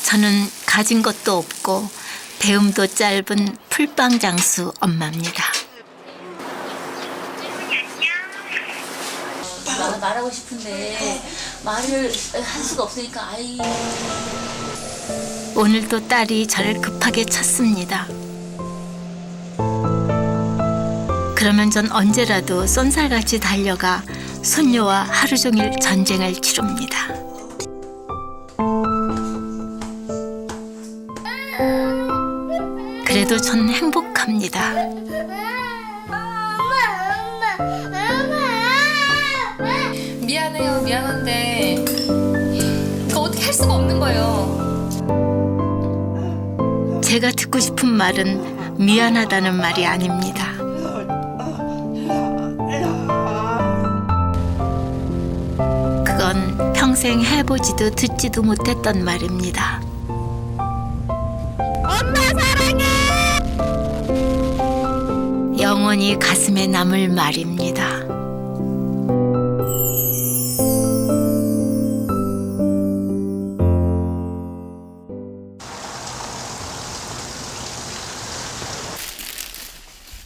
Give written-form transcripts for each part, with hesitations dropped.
저는 가진 것도 없고 배움도 짧은 풀빵장수 엄마입니다. 말하고 싶은데 말을 할 수가 없으니까 아이. 오늘도 딸이 저를 급하게 쳤습니다. 그러면 전 언제라도 쏜살같이 달려가 손녀와 하루 종일 전쟁을 치릅니다. 그래도 전 행복합니다. 미안해요. 미안한데 그거 어떻게 할 수가 없는 거예요. 제가 듣고 싶은 말은 미안하다는 말이 아닙니다. 그건 평생 해보지도 듣지도 못했던 말입니다. 엄마 사랑해! 영원히 가슴에 남을 말입니다.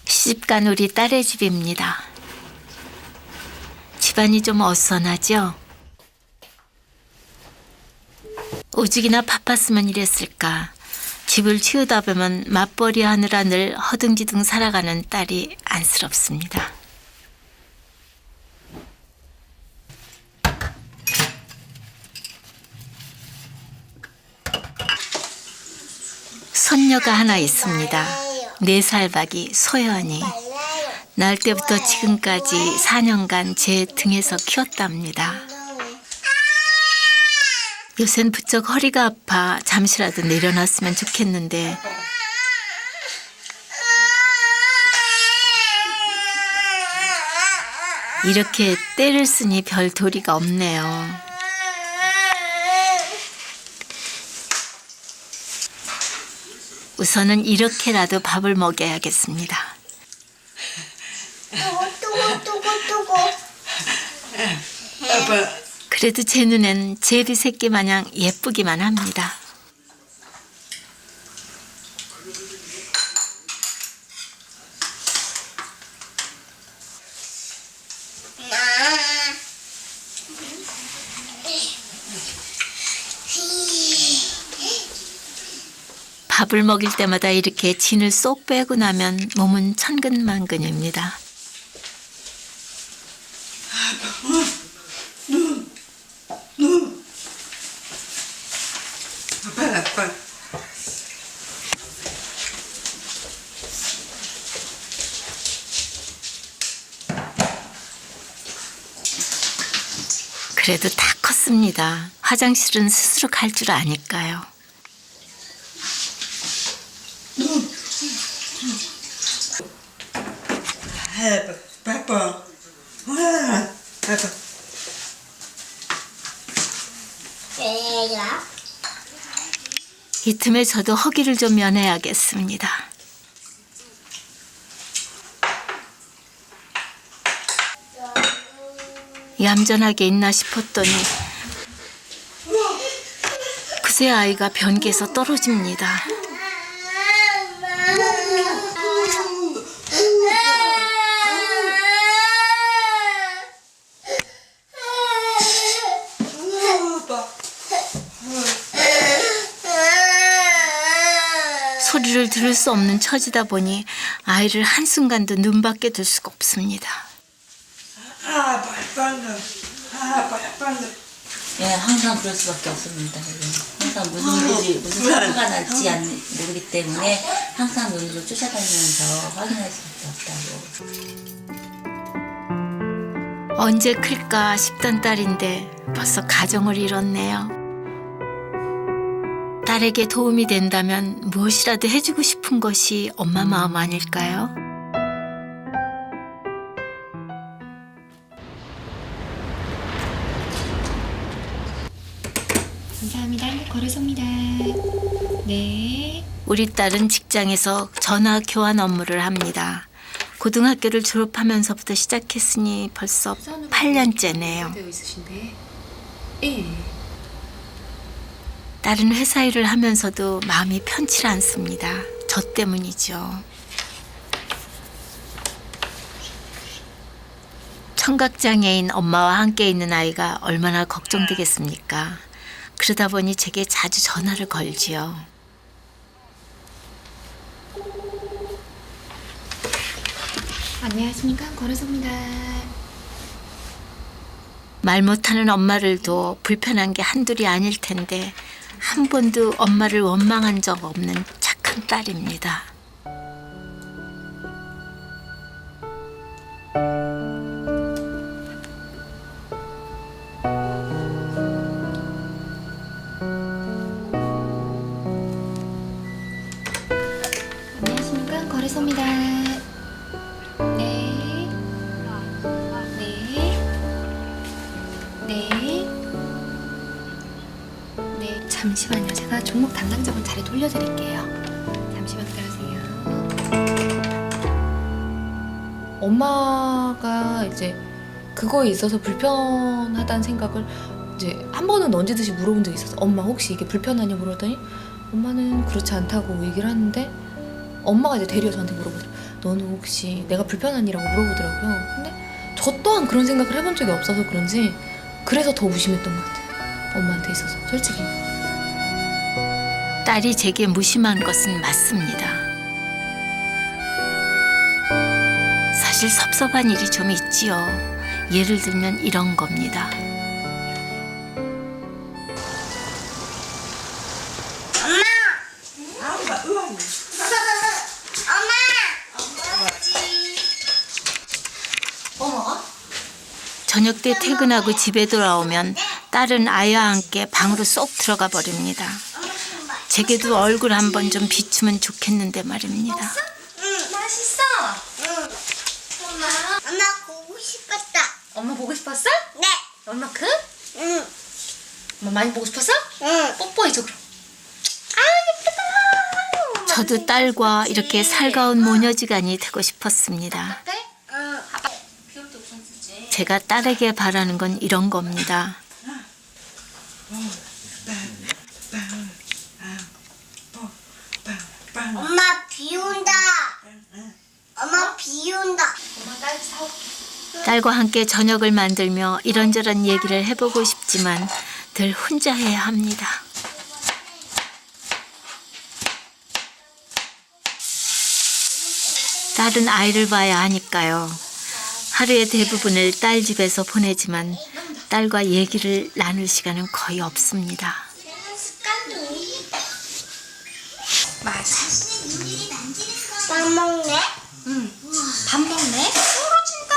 시집간 우리 딸의 집입니다. 집안이 좀 어수선하죠? 오죽이나 바빴으면 이랬을까. 집을 치우다 보면 맞벌이 하느라 늘 허둥지둥 살아가는 딸이 안쓰럽습니다. 손녀가 하나 있습니다. 4살 박이 소연이. 날 때부터 지금까지 4년간 제 등에서 키웠답니다. 요샌 부쩍 허리가 아파 잠시라도 내려놨으면 좋겠는데 이렇게 떼를 쓰니 별 도리가 없네요. 우선은 이렇게라도 밥을 먹여야겠습니다. 그래도 제 눈엔 제비 새끼 마냥 예쁘기만 합니다. 밥을 먹일 때마다 이렇게 진을 쏙 빼고 나면 몸은 천근만근입니다. 그래도 다 컸습니다. 화장실은 스스로 갈 줄 아니까요. 이 틈에 저도 허기를 좀 면해야겠습니다. 얌전하게 있나 싶었더니 그새 아이가 변기에서 떨어집니다. 소리를 들을 수 없는 처지다 보니 아이를 한순간도 눈밖에 둘 수가 없습니다. 예, 항상 그럴 수밖에 없습니다. 항상 무슨 사고가 날지 모르기 때문에 항상 눈으로 쫓아다니면서 확인할 수밖에 없다고. 언제 클까 싶던 딸인데 벌써 가정을 잃었네요. 딸에게 도움이 된다면 무엇이라도 해주고 싶은 것이 엄마 마음 아닐까요? 감사합니다. 걸어섭니다. 네. 우리 딸은 직장에서 전화 교환 업무를 합니다. 고등학교를 졸업하면서부터 시작했으니 벌써 8년째네요. 되어 있으신데. 예. 딸은 회사 일을 하면서도 마음이 편치 않습니다. 저 때문이죠. 청각장애인 엄마와 함께 있는 아이가 얼마나 걱정되겠습니까? 그러다 보니 제게 자주 전화를 걸지요. 안녕하십니까, 권혜서입니다. 말 못하는 엄마를 둬 불편한 게 한둘이 아닐 텐데 한 번도 엄마를 원망한 적 없는 착한 딸입니다. 안녕하십니까, 권혜서입니다. 네. 네. 네. 네, 잠시만요. 제가 종목 담당자분 자리 돌려드릴게요. 잠시만 기다리세요. 엄마가 이제 그거에 있어서 불편하다는 생각을 이제 한 번은 넌지듯이 물어본 적이 있어서 엄마 혹시 이게 불편하냐 물었더니 엄마는 그렇지 않다고 얘기를 하는데 엄마가 이제 되려 저한테 물어보더라고요. 너는 혹시 내가 불편하니라고 물어보더라고요. 근데 저 또한 그런 생각을 해본 적이 없어서 그런지 그래서 더 무심했던 것 같아요. 엄마한테 있어서 솔직히. 딸이 제게 무심한 것은 맞습니다. 사실 섭섭한 일이 좀 있지요. 예를 들면 이런 겁니다. 저녁 때 퇴근하고 집에 돌아오면 딸은 아이와 함께 방으로 쏙 들어가 버립니다. 제게도 얼굴 한번 좀 비추면 좋겠는데 말입니다. 맛있어. 엄마 보고 싶었다. 엄마 보고 싶었어? 네. 얼마큼? 응. 엄마 많이 보고 싶었어? 응. 뽀뽀해줘 그럼. 저도 딸과 이렇게 살가운 모녀지간이 되고 싶었습니다. 네? 응. 필요도 없었지. 제가 딸에게 바라는 건 이런 겁니다. 엄마 비 온다. 엄마 비 온다. 엄마 딸 사올게. 딸과 함께 저녁을 만들며 이런저런 얘기를 해보고 싶지만 늘 혼자 해야 합니다. 딸은 아이를 봐야 하니까요. 하루의 대부분을 딸 집에서 보내지만 딸과 얘기를 나눌 시간은 거의 없습니다. 맛있어. 밥 먹네. 응. 밥 먹네. 떨어진다.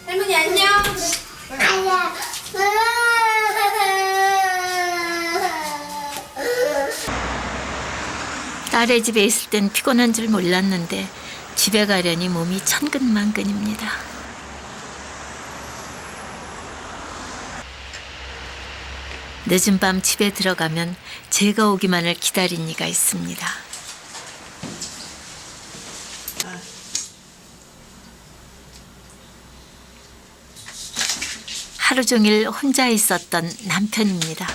할머니 안녕. 딸의 집에 있을 땐 피곤한 줄 몰랐는데 집에 가려니 몸이 천근만근입니다. 늦은 밤 집에 들어가면 제가 오기만을 기다린 이가 있습니다. 하루 종일 혼자 있었던 남편입니다.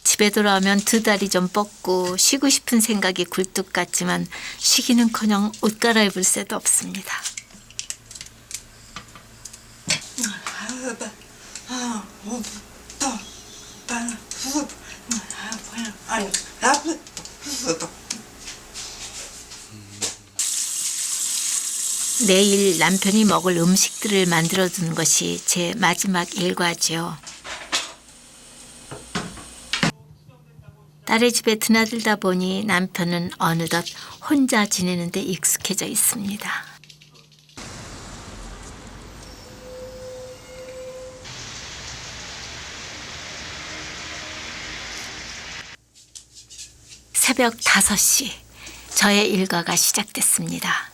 집에 돌아오면 두 다리 좀 뻗고 쉬고 싶은 생각이 굴뚝 같지만 쉬기는커녕 옷 갈아입을 새도 없습니다. 내일 남편이 먹을 음식들을 만들어 두는 것이 제 마지막 일과지요. 딸의 집에 드나들다 보니 남편은 어느덧 혼자 지내는 데 익숙해져 있습니다. 새벽 5시, 저의 일과가 시작됐습니다.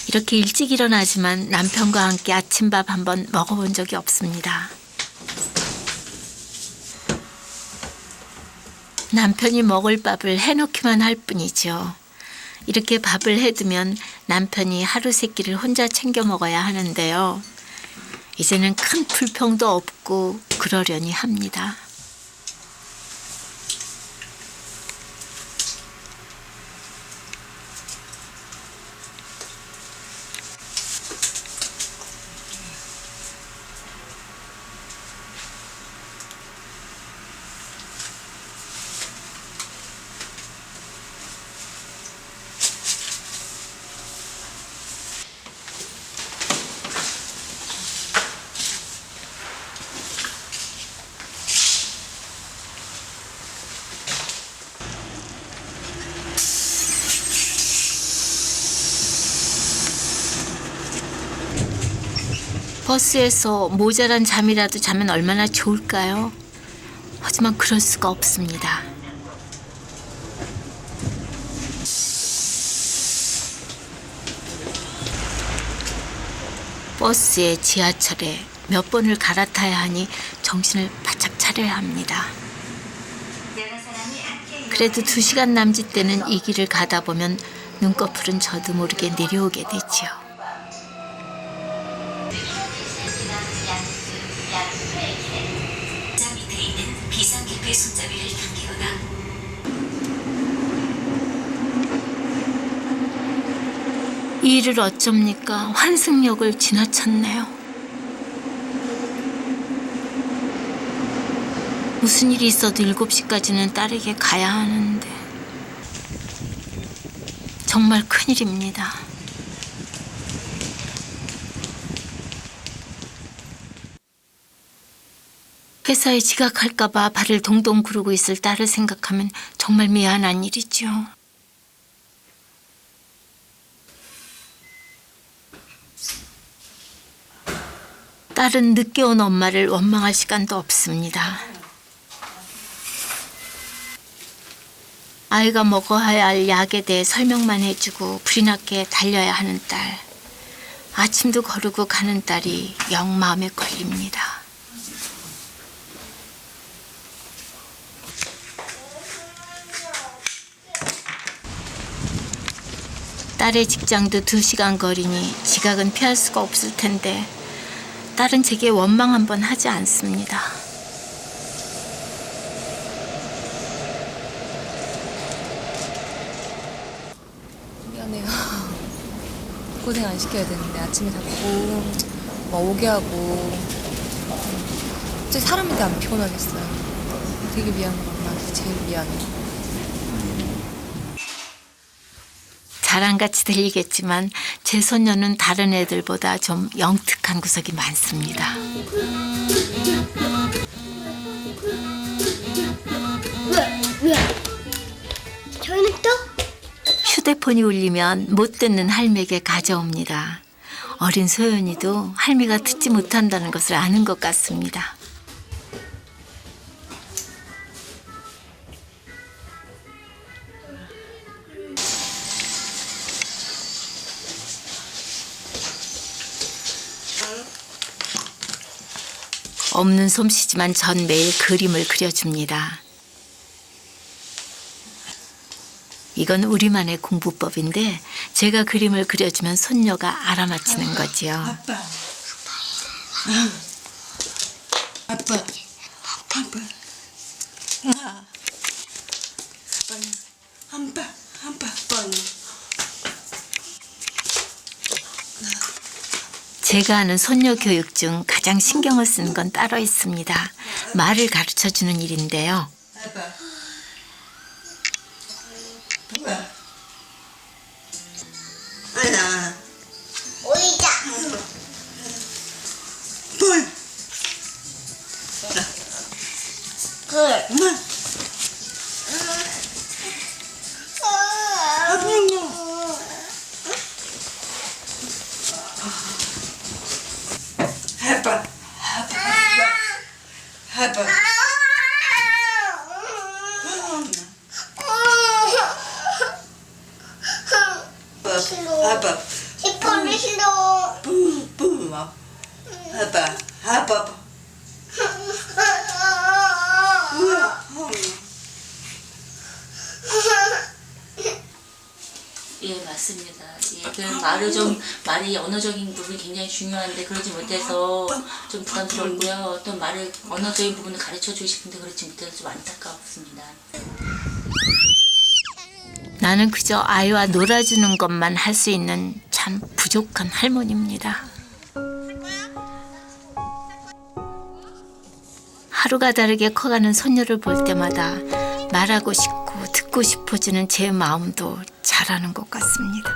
이렇게 일찍 일어나지만 남편과 함께 아침밥 한번 먹어본 적이 없습니다. 남편이 먹을 밥을 해놓기만 할 뿐이죠. 이렇게 밥을 해두면 남편이 하루 세 끼를 혼자 챙겨 먹어야 하는데요. 이제는 큰 불평도 없고 그러려니 합니다. 버스에서 모자란 잠이라도 자면 얼마나 좋을까요? 하지만 그럴 수가 없습니다. 버스에 지하철에 몇 번을 갈아타야 하니 정신을 바짝 차려야 합니다. 그래도 2시간 남짓 되는 이 길을 가다 보면 눈꺼풀은 저도 모르게 내려오게 되지요. 비상기피 손잡이를 당기거나 이 일을 어쩝니까? 환승역을 지나쳤네요. 무슨 일이 있어도 7시까지는 딸에게 가야 하는데 정말 큰일입니다. 회사에 지각할까 봐 발을 동동 구르고 있을 딸을 생각하면 정말 미안한 일이죠. 딸은 늦게 온 엄마를 원망할 시간도 없습니다. 아이가 먹어야 할 약에 대해 설명만 해주고 불이 나게 달려야 하는 딸. 아침도 거르고 가는 딸이 영 마음에 걸립니다. 딸의 직장도 2시간 거리니 지각은 피할 수가 없을 텐데 딸은 제게 원망 한번 하지 않습니다. 미안해요. 고생 안 시켜야 되는데 아침에 자꾸 막 오게 하고 어째 사람인데 안 피곤하겠어요. 되게 미안해. 엄마한테 제일 미안해. 자랑같이 들리겠지만 제 손녀는 다른 애들보다 좀 영특한 구석이 많습니다. 저희는 또? 휴대폰이 울리면 못 듣는 할미에게 가져옵니다. 어린 소연이도 할미가 듣지 못한다는 것을 아는 것 같습니다. 없는 솜씨지만 전 매일 그림을 그려줍니다. 이건 우리만의 공부법인데 제가 그림을 그려주면 손녀가 알아맞히는 거지요. 아빠. 아빠. 아빠. 아빠. 아빠. 제가 하는 손녀 교육 중 가장 신경을 쓰는 건 따로 있습니다. 말을 가르쳐주는 일인데요. 아빠. 아야. 오이자. 볼. 글. 엄마. 아빠. 엄마. 아빠. 아빠. 예, 맞습니다. 예, 그 말이 언어적인 부분이 굉장히 중요한데 그러지 못해서 좀 부담스럽고요. 또 말을 언어적인 부분을 가르쳐 주고 싶은데 그렇지 못해서 좀 안타깝습니다. 나는 그저 아이와 놀아주는 것만 할 수 있는 참 부족한 할머니입니다. 하루가 다르게 커가는 손녀를 볼 때마다 말하고 싶고 듣고 싶어지는 제 마음도 자라는 것 같습니다.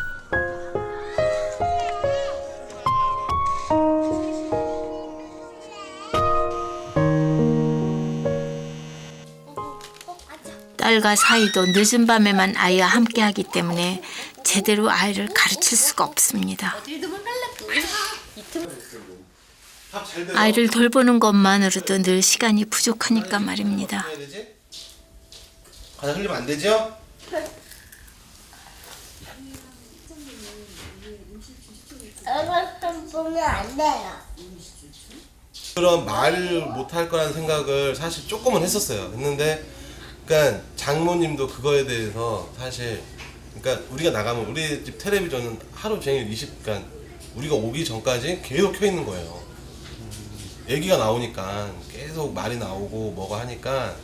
딸과 사이도 늦은 밤에만 아이와 함께하기 때문에 제대로 아이를 가르칠 수가 없습니다. 아이를 돌보는 것만으로도 늘 시간이 부족하니까 말입니다. 과자 흘리면 안 되죠? 얼굴 보면 안 돼요. 그런 말을 못할 거라는 생각을 사실 조금은 했었어요. 했는데 그러니까 장모님도 그거에 대해서 사실 그러니까 우리가 나가면 우리 집 텔레비전은 하루 종일 20시간 우리가 오기 전까지 계속 켜 있는 거예요. 얘기가 나오니까 계속 말이 나오고 뭐가 하니까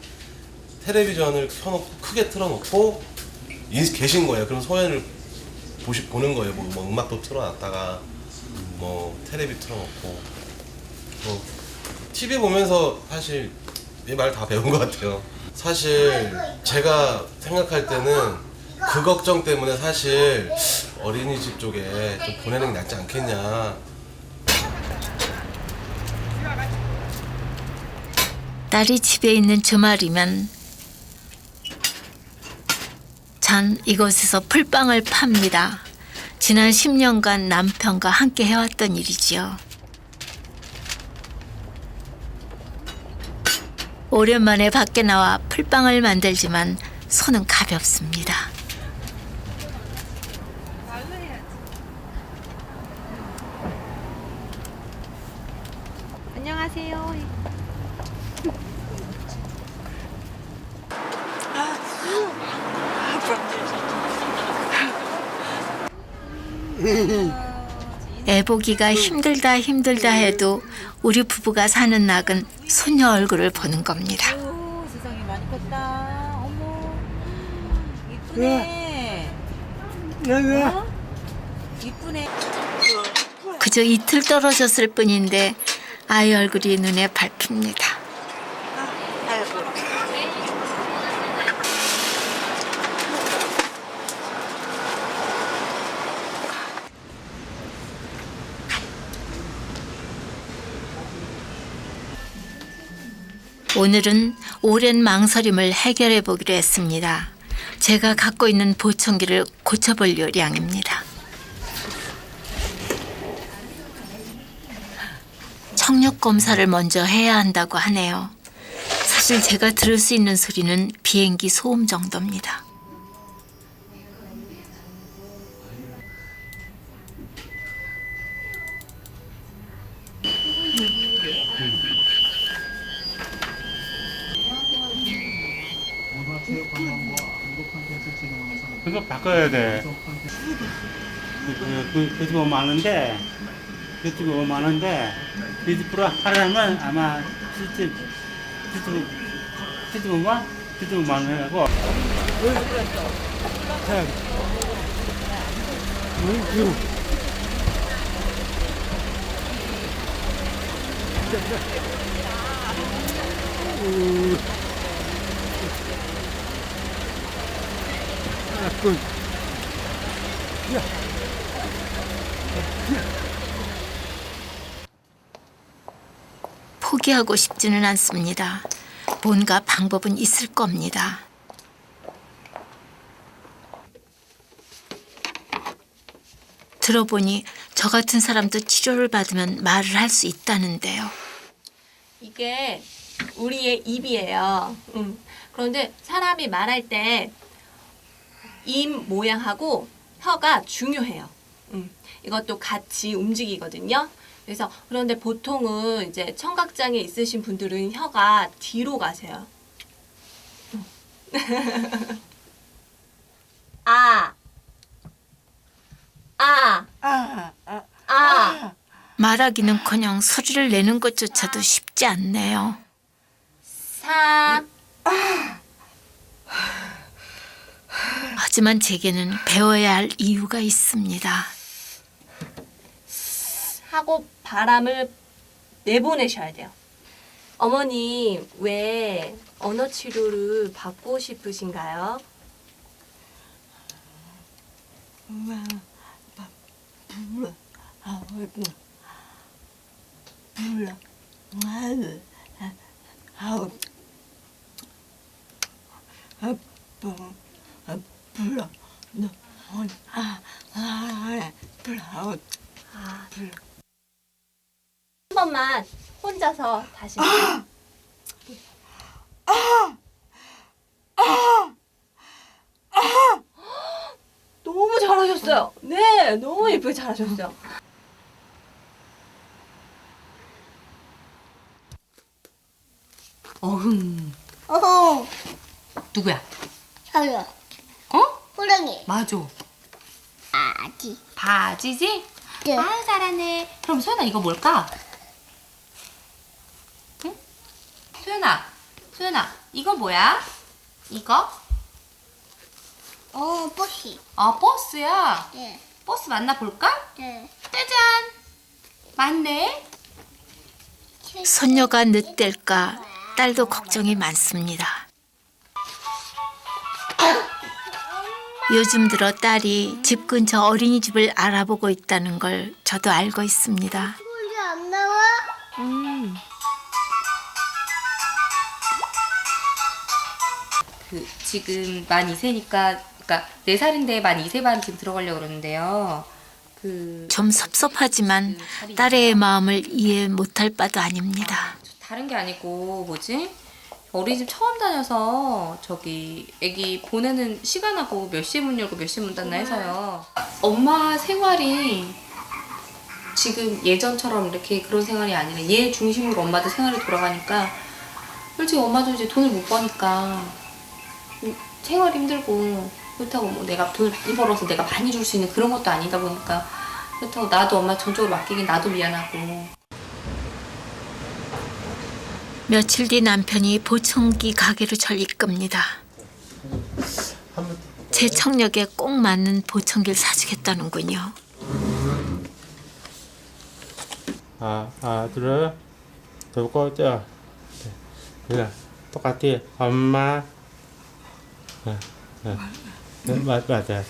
텔레비전을 켜놓고 크게 틀어놓고 계신 거예요. 그럼 소연을 보는 거예요. 뭐 음악도 틀어놨다가 뭐 텔레비 틀어놓고 뭐 TV 보면서 사실 내 말 다 배운 것 같아요. 사실 제가 생각할 때는 그 걱정 때문에 사실 어린이집 쪽에 좀 보내는 게 낫지 않겠냐. 딸이 집에 있는 주말이면 전 이곳에서 풀빵을 팝니다. 지난 10년간 남편과 함께 해왔던 일이지요. 오랜만에 밖에 나와 풀빵을 만들지만 손은 가볍습니다. 안녕하세요. 애보기가 힘들다 해도 우리 부부가 사는 낙은 손녀 얼굴을 보는 겁니다. 세상에 많이 컸다. 어머, 이쁘네. 어? 이쁘네. 그저 이틀 떨어졌을 뿐인데 아이 얼굴이 눈에 밟힙니다. 오늘은 오랜 망설임을 해결해 보기로 했습니다. 제가 갖고 있는 보청기를 고쳐볼 요량입니다. 청력 검사를 먼저 해야 한다고 하네요. 사실 제가 들을 수 있는 소리는 비행기 소음 정도입니다. 그거 바꿔야 돼. 그 집 많은데, 그 집 많은데, 그 집으로 하려면 아마 시집은 많으라고. 포기하고 싶지는 않습니다. 뭔가 방법은 있을 겁니다. 들어보니 저 같은 사람도 치료를 받으면 말을 할 수 있다는데요. 이게 우리의 입이에요. 그런데 사람이 말할 때 입 모양하고 혀가 중요해요. 이것도 같이 움직이거든요. 그래서 그런데 보통은 이제 청각장애 있으신 분들은 혀가 뒤로 가세요. 아. 아. 아. 말하기는커녕 소리를 내는 것조차도 쉽지 않네요. 3. 하지만 제게는 배워야 할 이유가 있습니다. 하고 바람을 내보내셔야 돼요. 어머니 왜 언어 치료를 받고 싶으신가요? 한 번만 혼자서 다시. 너무 잘하셨어요. 네, 너무 예쁘게 잘하셨어요. 어흥. 어허. 누구야? 저요. 어? 호랑이. 맞아. 아기. 바지지? 네. 아유 잘하네. 그럼 소연아 이거 뭘까? 응? 소연아 이거 뭐야? 이거? 버시. 아 버스야. 네. 버스 만나 볼까? 네. 짜잔. 맞네. 손녀가 늦댈까 딸도 걱정이 많습니다. 요즘 들어 딸이 집 근처 어린이집을 알아보고 있다는 걸 저도 알고 있습니다. 소리 안 나와? 그 지금 만 2세니까 그러니까 4살인데 만 2세 반 지금 들어가려고 그러는데요. 그 좀 섭섭하지만 딸의 마음을 이해 못할 바도 아닙니다. 다른 게 아니고 뭐지? 어린이집 처음 다녀서 저기 애기 보내는 시간하고 몇 시에 문 열고 몇 시에 문 닫나 해서요. 엄마 생활이 지금 예전처럼 이렇게 그런 생활이 아니라 얘 중심으로 엄마도 생활이 돌아가니까 솔직히 엄마도 이제 돈을 못 버니까 생활이 힘들고 그렇다고 뭐 내가 돈을 많이 벌어서 내가 많이 줄 수 있는 그런 것도 아니다 보니까 그렇다고 나도 엄마 전적으로 맡기긴 나도 미안하고. 며칠 뒤 남편이 보청기 가게로 절 이끕니다. 제 청력에 꼭 맞는 보청기를 사주겠다는군요. 들어요? 저 꺼져. 그래, 똑같아. 엄마. 맞아.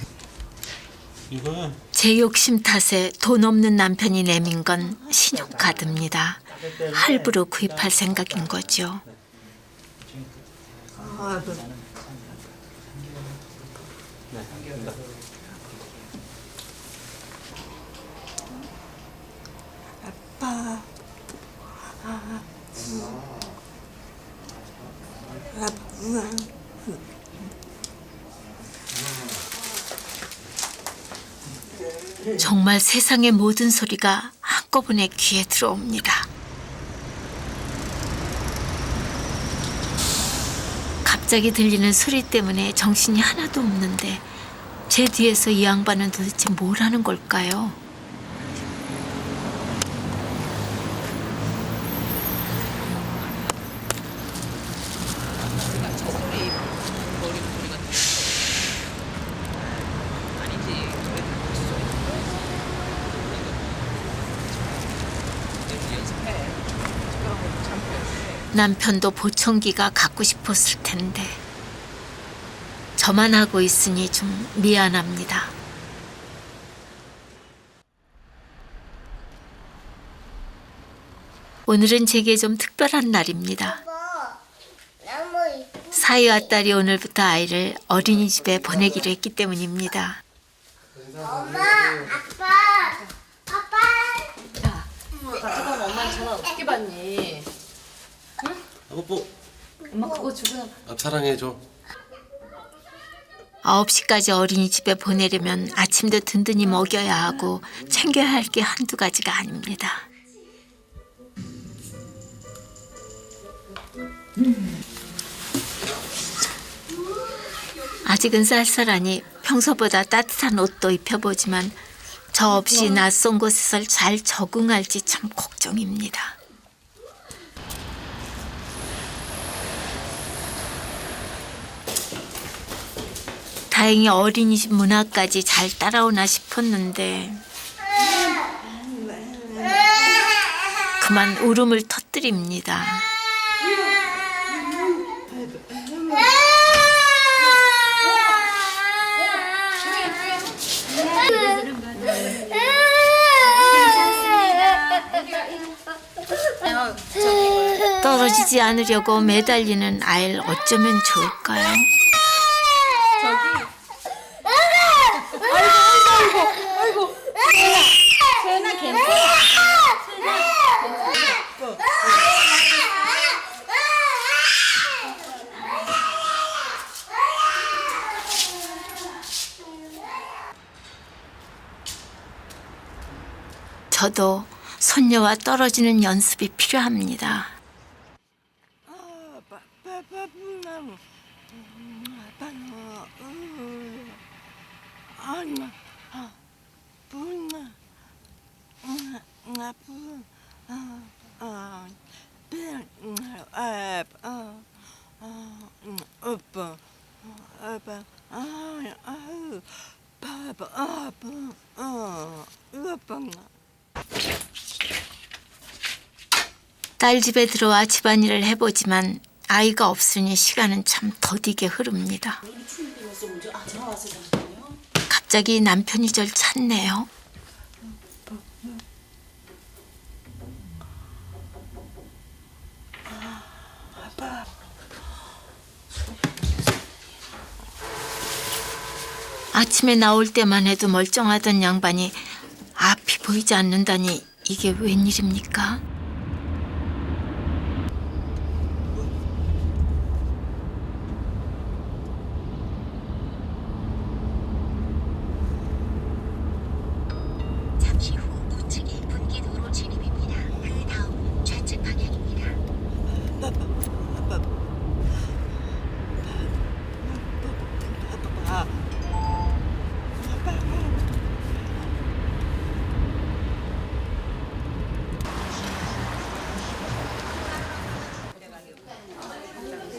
이거 제 욕심 탓에 돈 없는 남편이 내민 건 신용카드입니다. 할부로 구입할 생각인 거죠. 정말 세상의 모든 소리가 한꺼번에 귀에 들어옵니다. 갑자기 들리는 소리 때문에 정신이 하나도 없는데 제 뒤에서 이 양반은 도대체 뭘 하는 걸까요? 남편도 보청기가 갖고 싶었을 텐데 저만 하고 있으니 좀 미안합니다. 오늘은 제게 좀 특별한 날입니다. 너무 이쁘. 사위와 딸이 오늘부터 아이를 어린이집에 보내기로 했기 때문입니다. 엄마, 아빠. 잠깐만 엄마 전화 어떻게 받니? 여보, 엄마 그거 주고 사랑해줘. 9시까지 어린이집에 보내려면 아침도 든든히 먹여야 하고 챙겨야 할 게 한두 가지가 아닙니다. 아직은 쌀쌀하니 평소보다 따뜻한 옷도 입혀보지만 저 없이 낯선 곳에서 잘 적응할지 참 걱정입니다. 다행히 어린이집 문 앞까지 잘 따라오나 싶었는데 그만 울음을 터뜨립니다. 떨어지지 않으려고 매달리는 아이를 어쩌면 좋을까요? 저도 손녀와 떨어지는 연습이 필요합니다. 딸 집에 들어와 집안일을 해보지만 아이가 없으니 시간은 참 더디게 흐릅니다. 갑자기 남편이 절 찾네요. 아침에 나올 때만 해도 멀쩡하던 양반이 앞이 보이지 않는다니 이게 웬일입니까? 잠시 후 우측이 분기도로 진입입니다. 그 다음은 좌측 방향입니다.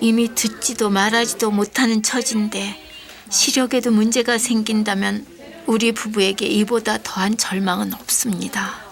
이미 듣지도 말하지도 못하는 처지인데 시력에도 문제가 생긴다면 우리 부부에게 이보다 더한 절망은 없습니다.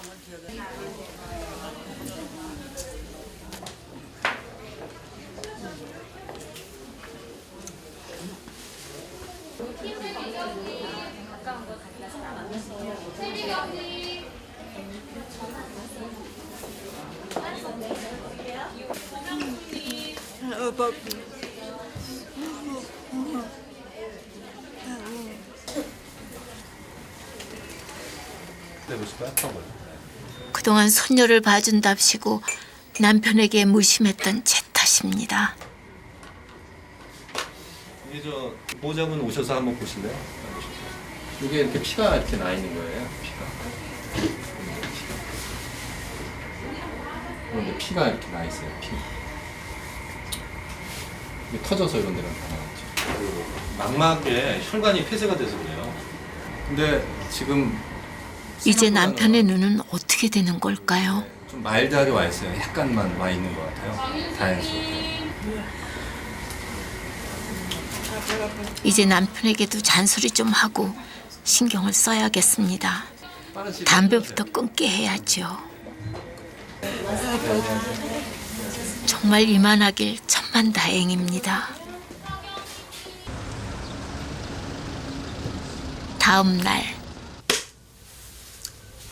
그동안 손녀를 봐준답시고 남편에게 무심했던 제 탓입니다. 이게 저 보호자분 오셔서 한번 보실래요? 이게 이렇게 피가 이렇게 나 있는 거예요. 피가. 그런데 피가 이렇게 나 있어요. 피. 이게 터져서 이런 데가 다 나왔죠. 망막에 혈관이 폐쇄가 돼서 그래요. 근데 지금 이제 남편의 눈은 어떻게 되는 걸까요? 좀 마일드하게 와 있어요. 약간만 와 있는 것 같아요. 다행스럽게. 이제 남편에게도 잔소리 좀 하고 신경을 써야겠습니다. 담배부터 끊게 해야죠. 정말 이만하길 천만다행입니다. 다음 날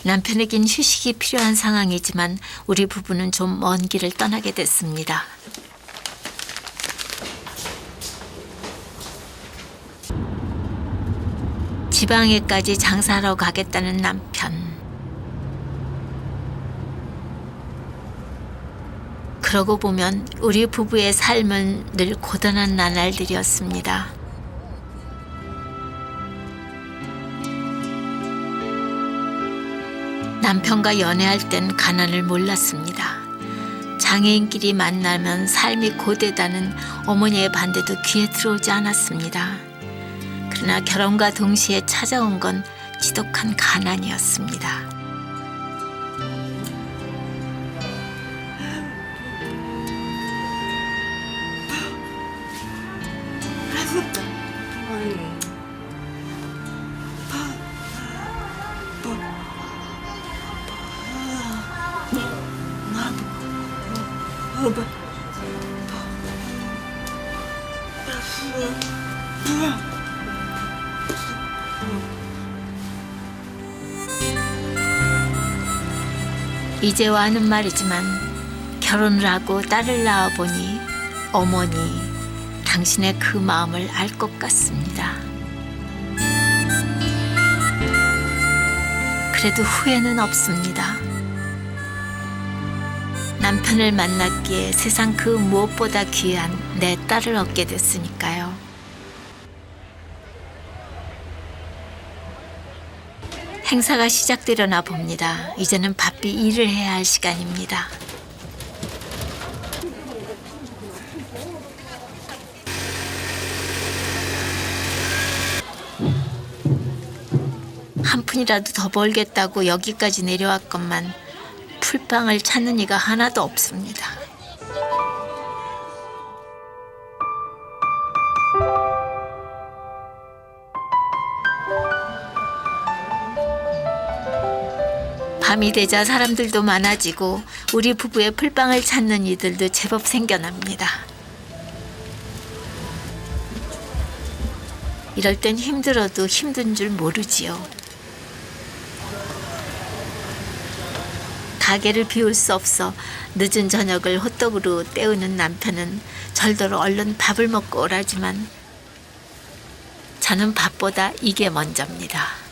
남편에겐 휴식이 필요한 상황이지만 우리 부부는 좀 먼 길을 떠나게 됐습니다. 지방에까지 장사하러 가겠다는 남편. 그러고 보면 우리 부부의 삶은 늘 고단한 나날들이었습니다. 남편과 연애할 땐 가난을 몰랐습니다. 장애인끼리 만나면 삶이 고되다는 어머니의 반대도 귀에 들어오지 않았습니다. 그러나 결혼과 동시에 찾아온 건 지독한 가난이었습니다. 이제와 하는 말이지만 결혼을 하고 딸을 낳아보니 어머니, 당신의 그 마음을 알 것 같습니다. 그래도 후회는 없습니다. 남편을 만났기에 세상 그 무엇보다 귀한 내 딸을 얻게 됐으니까요. 행사가 시작되려나 봅니다. 이제는 바삐 일을 해야 할 시간입니다. 한 푼이라도 더 벌겠다고 여기까지 내려왔건만 풀빵을 찾는 이가 하나도 없습니다. 밤이 되자 사람들도 많아지고 우리 부부의 풀빵을 찾는 이들도 제법 생겨납니다. 이럴 땐 힘들어도 힘든 줄 모르지요. 가게를 비울 수 없어 늦은 저녁을 호떡으로 때우는 남편은 절더러 얼른 밥을 먹고 오라지만 저는 밥보다 이게 먼저입니다.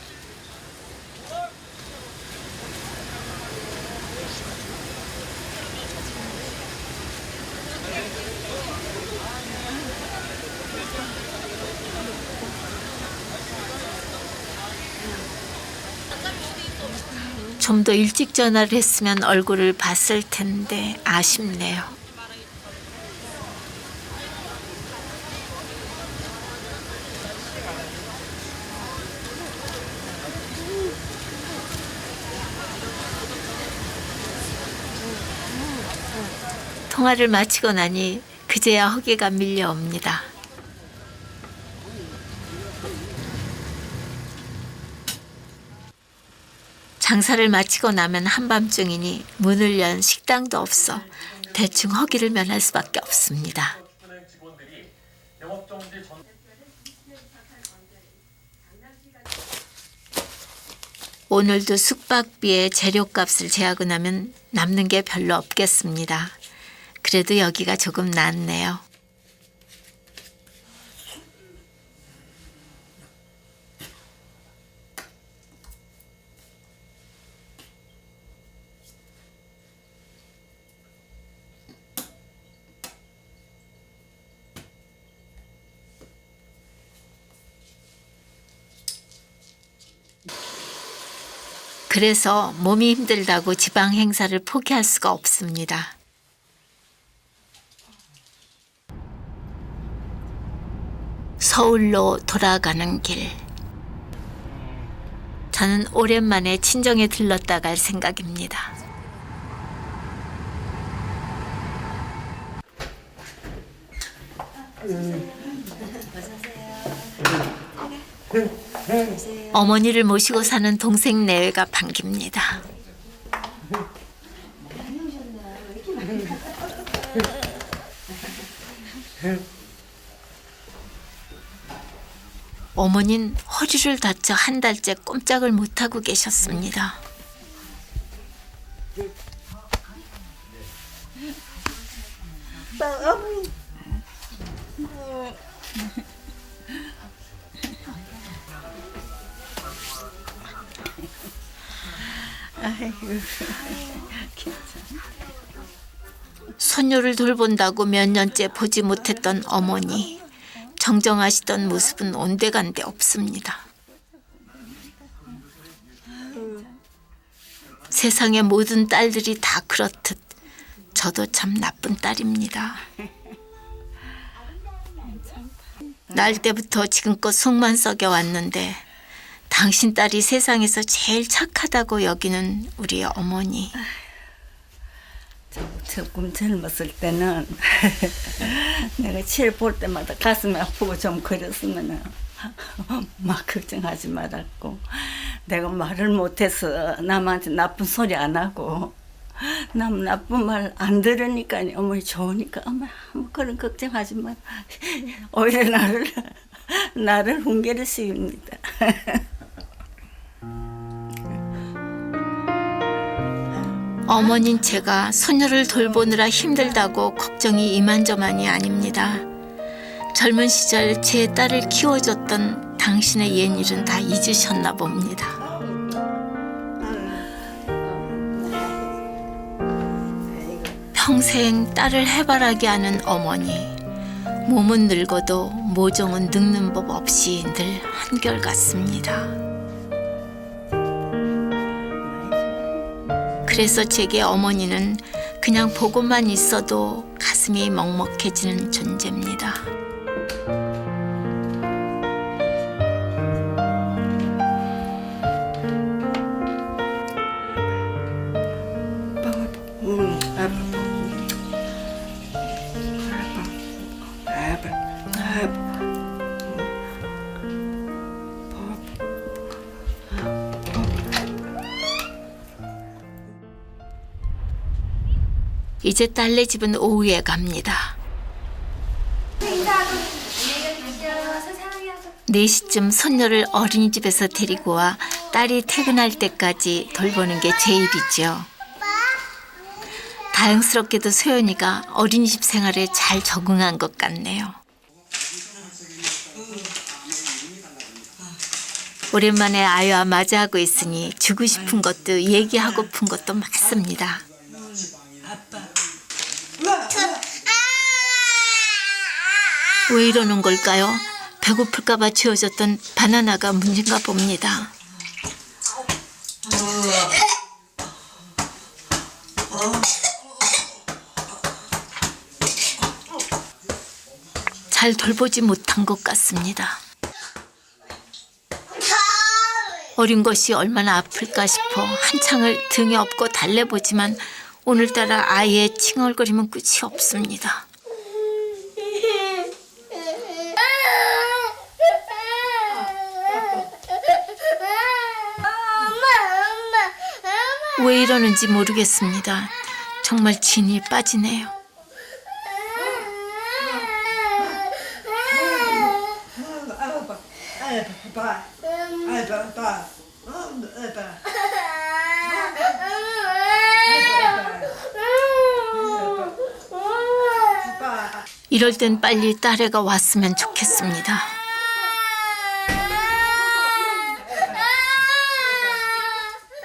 좀 더 일찍 전화를 했으면 얼굴을 봤을 텐데 아쉽네요. 통화를 마치고 나니 그제야 허기가 밀려옵니다. 장사를 마치고 나면 한밤중이니 문을 연 식당도 없어 대충 허기를 면할 수밖에 없습니다. 오늘도 숙박비에 재료값을 제하고 나면 남는 게 별로 없겠습니다. 그래도 여기가 조금 낫네요. 그래서 몸이 힘들다고 지방 행사를 포기할 수가 없습니다. 서울로 돌아가는 길. 저는 오랜만에 친정에 들렀다 갈 생각입니다. 어머니를 모시고 사는 동생 내외가 반깁니다. 어머니는 허리를 다쳐 한 달째 꼼짝을 못하고 계셨습니다. 손녀를 돌본다고 몇 년째 보지 못했던 어머니. 정정하시던 모습은 온데간데 없습니다. 세상의 모든 딸들이 다 그렇듯 저도 참 나쁜 딸입니다. 날 때부터 지금껏 속만 썩여왔는데 당신 딸이 세상에서 제일 착하다고 여기는 우리 어머니. 조금 젊었을 때는 내가 칠 볼 때마다 가슴이 아프고 좀 그랬으면 막 걱정하지 말았고, 내가 말을 못해서 남한테 나쁜 소리 안 하고 남 나쁜 말 안 들으니까 어머니 좋으니까 어머 그런 걱정하지 마. 오히려 나를 훈계를 씌웁니다. 어머닌 제가 소녀를 돌보느라 힘들다고 걱정이 이만저만이 아닙니다. 젊은 시절 제 딸을 키워줬던 당신의 옛 일은 다 잊으셨나 봅니다. 평생 딸을 해바라기 하는 어머니. 몸은 늙어도 모종은 늙는 법 없이 늘 한결같습니다. 그래서 제게 어머니는 그냥 보고만 있어도 가슴이 먹먹해지는 존재입니다. 이제 딸네 집은 오후에 갑니다. 4시쯤 손녀를 어린이집에서 데리고 와 딸이 퇴근할 때까지 돌보는 게 제 일이죠. 다행스럽게도 소연이가 어린이집 생활에 잘 적응한 것 같네요. 오랜만에 아이와 맞이하고 있으니 주고 싶은 것도 얘기하고픈 것도 많습니다. 왜 이러는 걸까요? 배고플까봐 지어졌던 바나나가 문제인가 봅니다. 잘 돌보지 못한 것 같습니다. 어린 것이 얼마나 아플까 싶어 한창을 등에 업고 달래보지만 오늘따라 아이의 칭얼거림은 끝이 없습니다. 왜 이러는지 모르겠습니다. 정말 진이 빠지네요. 이럴 땐 빨리 딸애가 왔으면 좋겠습니다.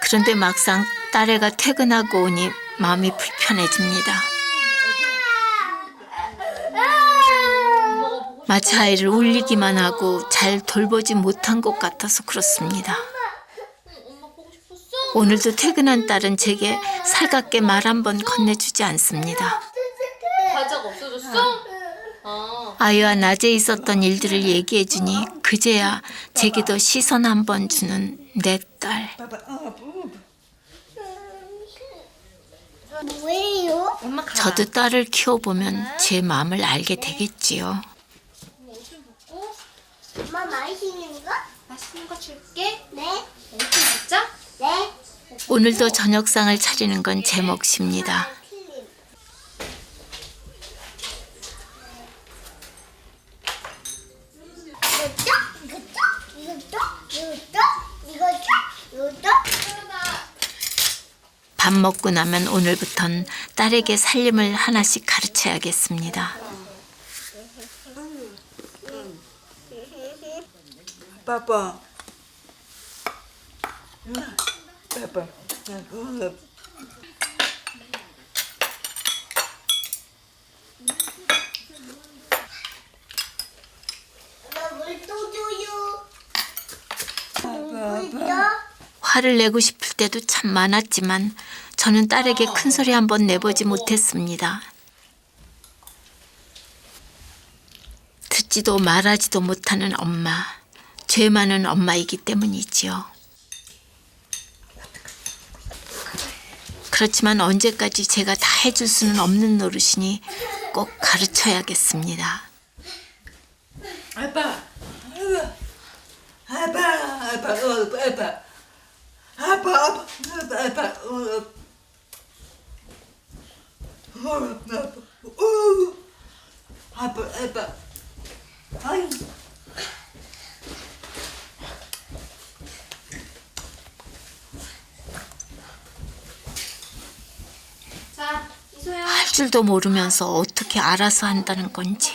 그런데 막상 딸애가 퇴근하고 오니 마음이 불편해집니다. 마치 아이를 울리기만 하고 잘 돌보지 못한 것 같아서 그렇습니다. 오늘도 퇴근한 딸은 제게 살갑게 말 한 번 건네주지 않습니다. 과자가 없어졌어? 아이와 낮에 있었던 일들을 얘기해주니 그제야 제게도 시선 한 번 주는 내 딸. 뭐예요? 저도 딸을 키워보면 제 마음을 알게 되겠지요. 엄마 맛있는 거? 맛있는 거 줄게. 네. 엄청 먹자. 네. 오늘도 저녁상을 차리는 건 제 몫입니다. 밥 먹고 나면 오늘부턴 딸에게 살림을 하나씩 가르쳐야겠습니다. 빠빠. 빠빠. 물 또 줘요. 화를 내고 싶을 때도 참 많았지만 저는 딸에게 큰 소리 한번 내보지 못했습니다. 듣지도 말하지도 못하는 엄마, 죄 많은 엄마이기 때문이지요. 그렇지만 언제까지 제가 다 해줄 수는 없는 노릇이니 꼭 가르쳐야겠습니다. 아빠, 할 줄도 모르면서 어떻게 알아서 한다는 건지.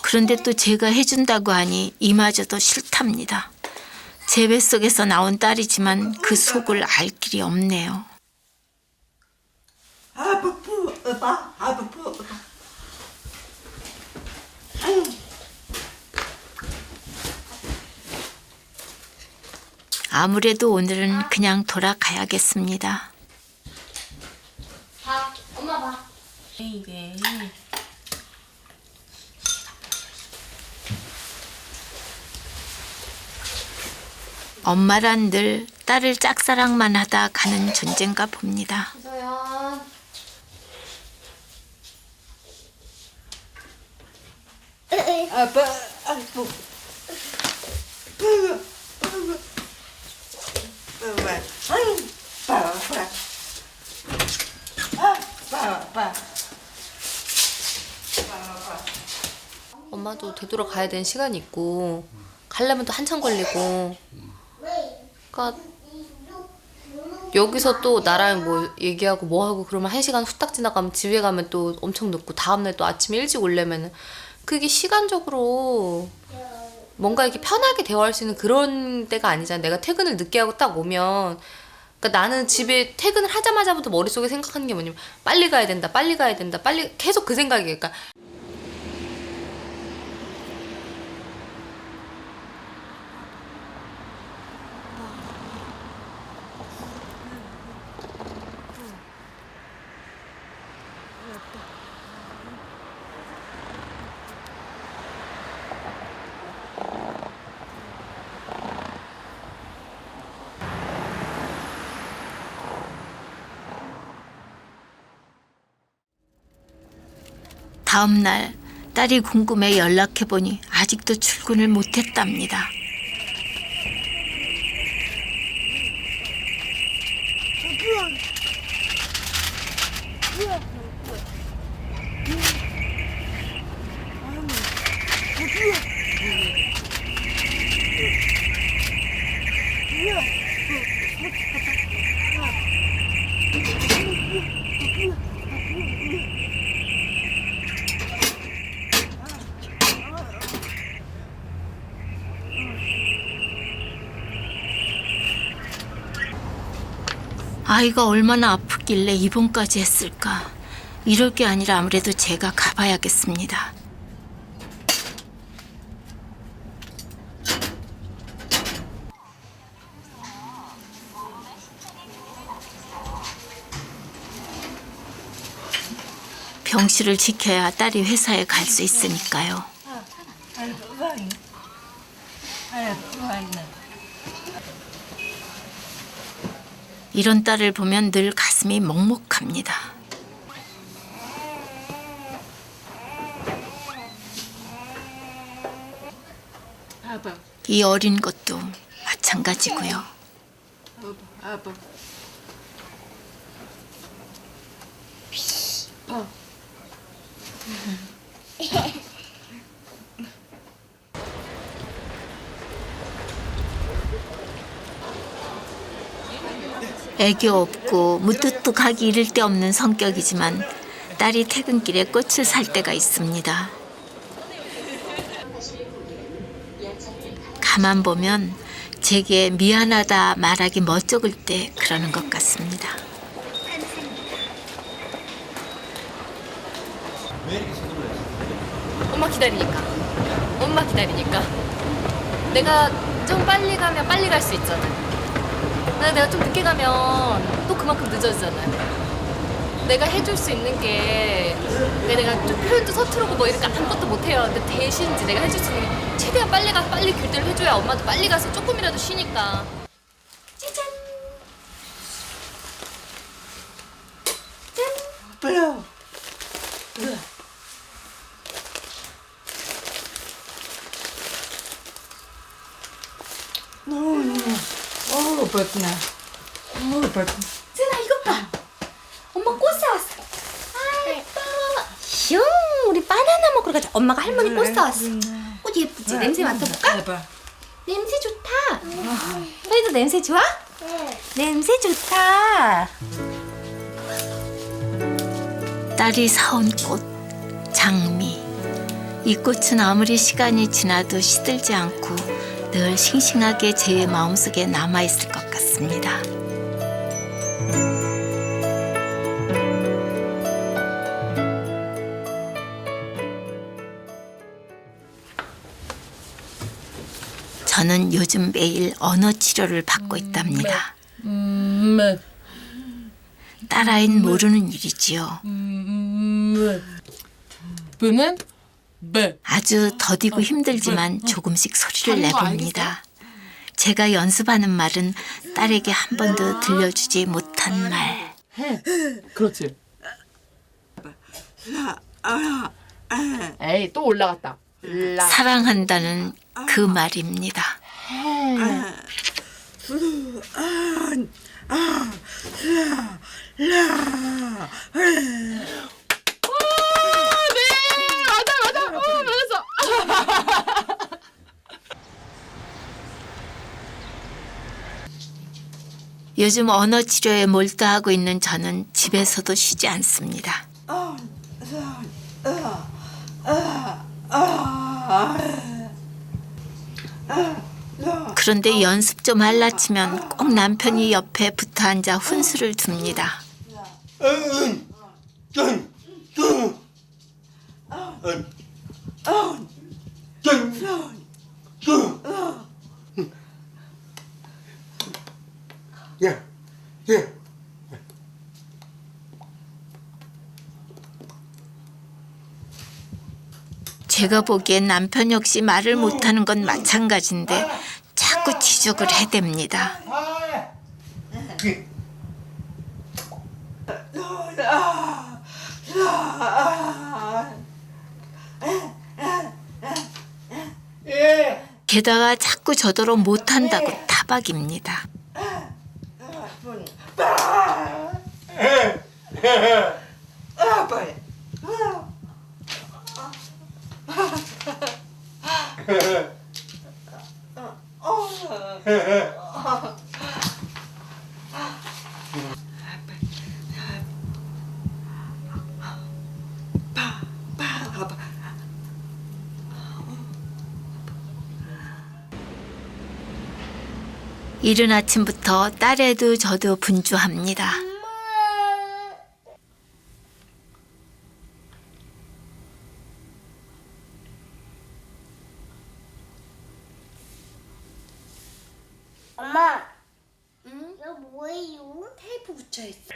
그런데 또 제가 해준다고 하니 이마저도 싫답니다. 제 뱃속에서 나온 딸이지만 그 속을 알 길이 없네요. 아무래도 오늘은 그냥 돌아가야겠습니다. 엄마란 늘 딸을 짝사랑만 하다 가는 존재인가 봅니다. 아빠, 아이고. 엄마도 되돌아가야 되는 시간이 있고 가려면 또 한참 걸리고 그러니까 여기서 또 나랑 뭐 얘기하고 뭐 하고 그러면 1시간 후딱 지나가면 집에 가면 또 엄청 늦고 다음날 또 아침에 일찍 오려면 그게 시간적으로 뭔가 이렇게 편하게 대화할 수 있는 그런 때가 아니잖아. 내가 퇴근을 늦게 하고 딱 오면 그러니까 나는 집에 퇴근을 하자마자부터 머릿속에 생각하는 게 뭐냐면 빨리 가야 된다, 빨리 가야 된다, 빨리 계속 그 생각이에요. 그러니까 다음 날 딸이 궁금해 연락해보니 아직도 출근을 못했답니다. 아이가 얼마나 아프길래 입원까지 했을까. 이럴 게 아니라 아무래도 제가 가봐야겠습니다. 병실을 지켜야 딸이 회사에 갈 수 있으니까요. 이런 딸을 보면 늘 가슴이 먹먹합니다. 이 어린 것도 마찬가지고요. 애교 없고 무뚝뚝하기 이를 데 없는 성격이지만 딸이 퇴근길에 꽃을 살 때가 있습니다. 가만 보면 제게 미안하다 말하기 멋쩍을 때 그러는 것 같습니다. 왜 이렇게 서둘러요? 엄마 기다리니까. 엄마 기다리니까. 내가 좀 빨리 가면 빨리 갈 수 있잖아. 내가 좀 늦게 가면 또 그만큼 늦어지잖아요. 내가 해줄 수 있는 게 내가 좀 표현도 서투르고 뭐 이렇게 아무것도 못해요. 근데 대신 이제 내가 해줄 수 있는 게 최대한 빨리 가서 빨리 교대를 해줘야 엄마도 빨리 가서 조금이라도 쉬니까. 짜잔. 빨리. 배트나. 배트. 쯔나 이것 봐. 엄마 꽃 사왔어. 아 예뻐. 슝 우리 바나나 먹으러 가자. 엄마가 할머니 꽃 사왔어. 꽃 예쁘지? 냄새 맡아볼까? 냄새 좋다. 너희도 냄새 좋아? 냄새 좋다. 딸이 사온 꽃, 장미. 이 꽃은 아무리 시간이 지나도 시들지 않고 늘 싱싱하게 제 마음속에 남아있을 것 같습니다. 저는 요즘 매일 언어 치료를 받고 있답니다. 딸아이는 모르는 일이지요. 브는 아주 더디고 힘들지만 조금씩 소리를 내봅니다. 제가 연습하는 말은 딸에게 한 번도 들려주지 못한 말. 그렇지. 에이 또 올라갔다. 사랑한다는 그 말입니다. 요즘 언어 치료에 몰두하고 있는 저는 집에서도 쉬지 않습니다. 그런데 연습 좀 할라치면 꼭 남편이 옆에 붙어 앉아 훈수를 둡니다. 제가 보기엔 남편 역시 말을 못하는 건 마찬가지인데 자꾸 지적을 해댑니다. 게다가 자꾸 저더러 못한다고 타박입니다. 이른 아침부터 딸애도 저도 분주합니다. 엄마. 이거 뭐예요? 테이프 붙여있어.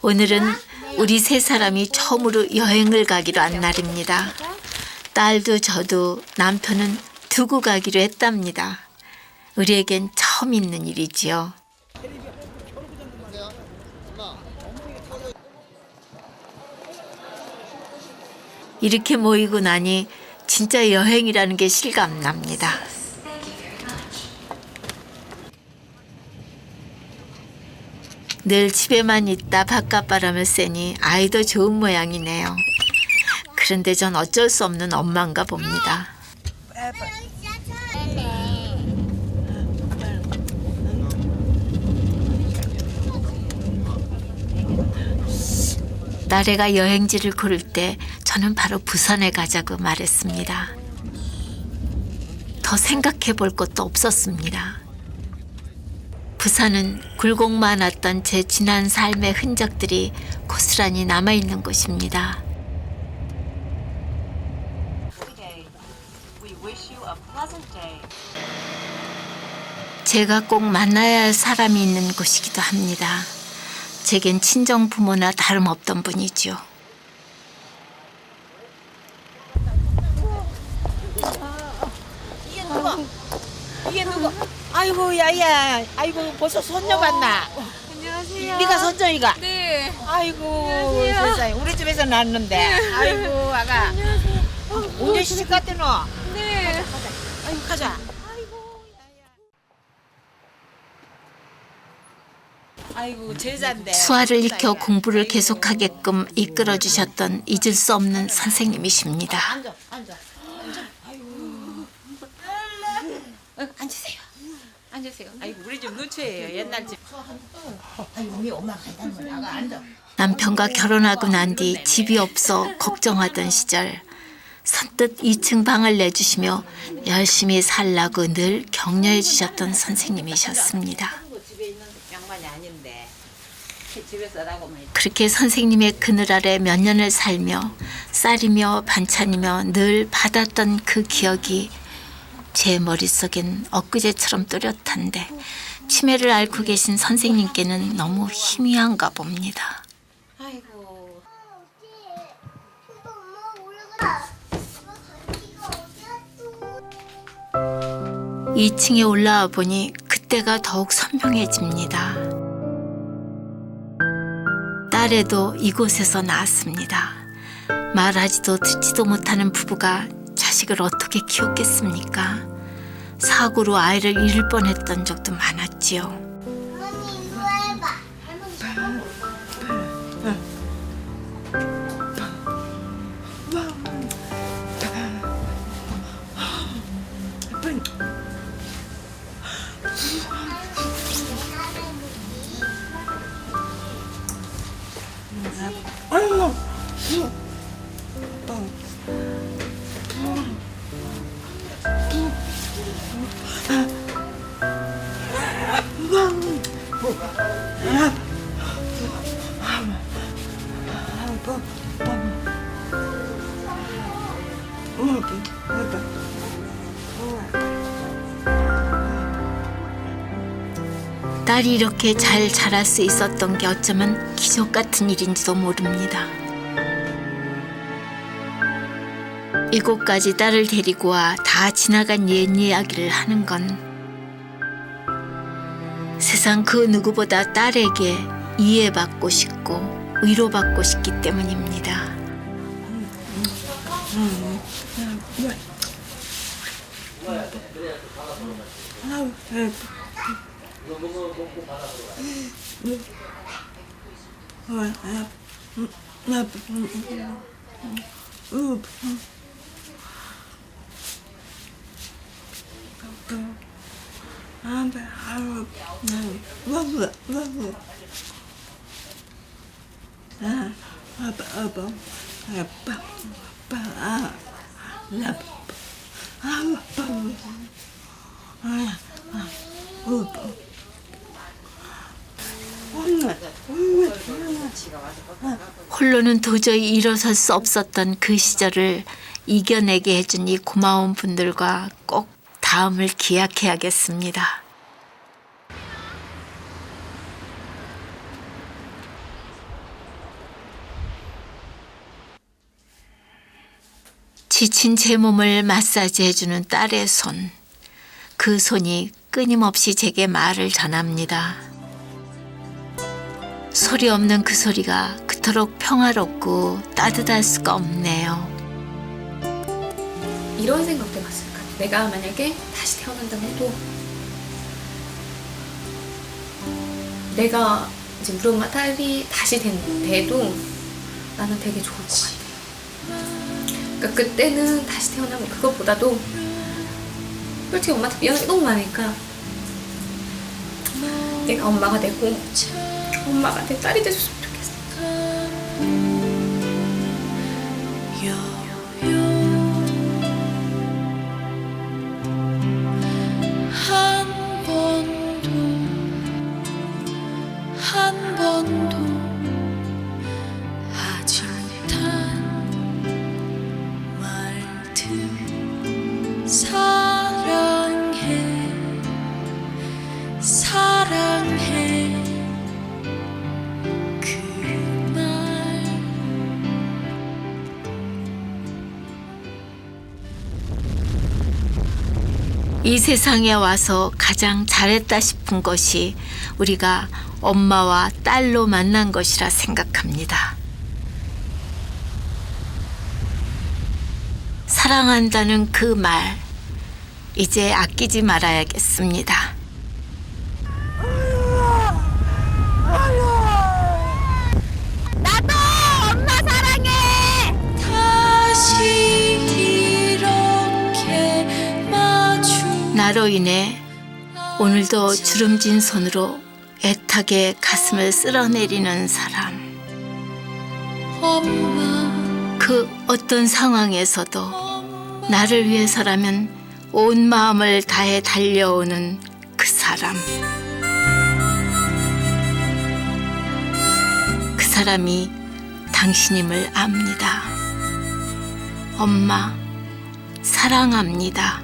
오늘은 우리 세 사람이 처음으로 여행을 가기로 한 날입니다. 딸도 저도 남편은 두고 가기로 했답니다. 우리에겐 처음 있는 일이지요. 이렇게 모이고 나니 진짜 여행이라는 게 실감납니다. 늘 집에만 있다 바깥바람을 쐬니 아이도 좋은 모양이네요. 그런데 전 어쩔 수 없는 엄마인가 봅니다. 딸애가 여행지를 고를 때 저는 바로 부산에 가자고 말했습니다. 더 생각해 볼 것도 없었습니다. 부산은 굴곡 많았던 제 지난 삶의 흔적들이 고스란히 남아있는 곳입니다. 제가 꼭 만나야 할 사람이 있는 곳이기도 합니다. 제겐 친정 부모나 다름없던 분이죠. 이게 누구? 아이고 야야, 아이고 벌써 손녀 봤나? 안녕하세요. 네가 손녀이가? 네. 아이고 세상에 우리 집에서 낳았는데. 아이고 아가. 운전 시집 갔대 너? 네. 가자. 아이고 가자. 아이고 제자인데. 수아를 익혀 공부를 계속하게끔 이끌어주셨던 잊을 수 없는 선생님이십니다. 앉아. 앉으세요. 앉으세요. 아이고 우리 집 누추예요. 옛날 집. 아이고 우리 엄마 가다 나가 앉아. 남편과 결혼하고 난 뒤 집이 없어 걱정하던 시절 선뜻 2층 방을 내주시며 열심히 살라고 늘 격려해 주셨던 선생님이셨습니다. 집에 있는 양반이 아닌데 집에서라고만. 그렇게 선생님의 그늘 아래 몇 년을 살며 쌀이며 반찬이며 늘 받았던 그 기억이 제 머릿속엔 엊그제처럼 또렷한데 치매를 앓고 계신 선생님께는 너무 희미한가 봅니다. 아이고. 2층에 올라와 보니 그때가 더욱 선명해집니다. 딸애도 이곳에서 낳았습니다. 말하지도 듣지도 못하는 부부가 자식을 어떻게 키웠겠습니까? 사고로 아이를 잃을 뻔했던 적도 많았지요. 어머니 이거 해봐. 딸이 이렇게 잘 자랄 수 있었던 게 어쩌면 기적 같은 일인지도 모릅니다. 이곳까지 딸을 데리고 와 다 지나간 옛 이야기를 하는 건 세상 그 누구보다 딸에게 이해받고 싶고 위로받고 싶기 때문입니다. 홀로는 도저히 일어설 수 없었던 그 시절을 이겨내게 해준 이 고마운 분들과 꼭 다음을 기약해야겠습니다. 지친 제 몸을 마사지해주는 딸의 손. 그 손이 끊임없이 제게 말을 전합니다. 소리 없는 그 소리가 그토록 평화롭고 따뜻할 수가 없네요. 이런 생각도 해봤어요. 내가 만약에 다시 태어난다고 해도 내가 이제 우리 엄마 딸이 다시 돼도 나는 되게 좋을 것 같아요. 그러니까 그때는 다시 태어나면 그것보다도 솔직히 엄마한테 미안한 게 너무 많으니까 내가 엄마가 되고 엄마가 내 딸이 돼줬으면 좋겠어. 이 세상에 와서 가장 잘했다 싶은 것이 우리가 엄마와 딸로 만난 것이라 생각합니다. 사랑한다는 그 말, 이제 아끼지 말아야겠습니다. 나도 엄마 사랑해. 나로 인해 오늘도 주름진 손으로 애타게 가슴을 쓸어내리는 사람. 그 어떤 상황에서도 나를 위해서라면 온 마음을 다해 달려오는 그 사람. 그 사람이 당신임을 압니다. 엄마, 사랑합니다.